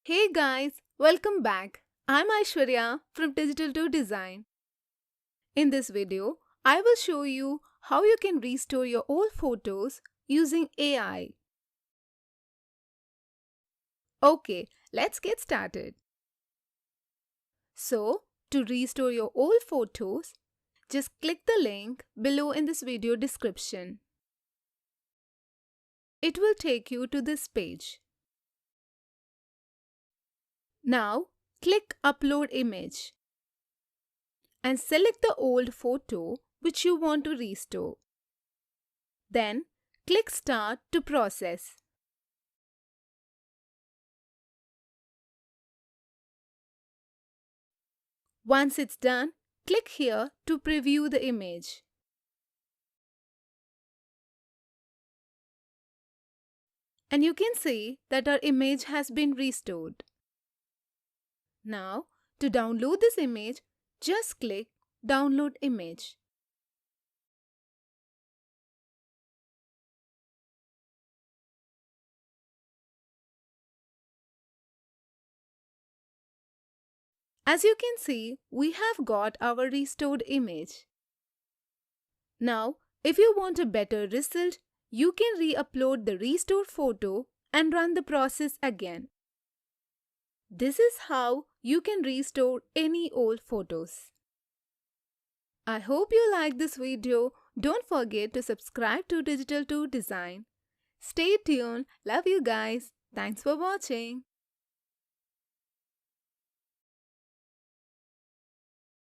Hey guys, welcome back. I'm Aishwarya from Digital to Design. In this video, I will show you how you can restore your old photos using AI. Okay, let's get started. So, to restore your old photos, just click the link below in this video description. It will take you to this page. Now, click Upload Image and select the old photo which you want to restore. Then, click Start to process. Once it's done, click here to preview the image. And you can see that our image has been restored. Now, to download this image, just click Download Image. As you can see, we have got our restored image. Now, if you want a better result, you can re-upload the restored photo and run the process again. This is how you can restore any old photos. I hope you liked this video. Don't forget to subscribe to Digital to Design. Stay tuned. Love you guys. Thanks for watching.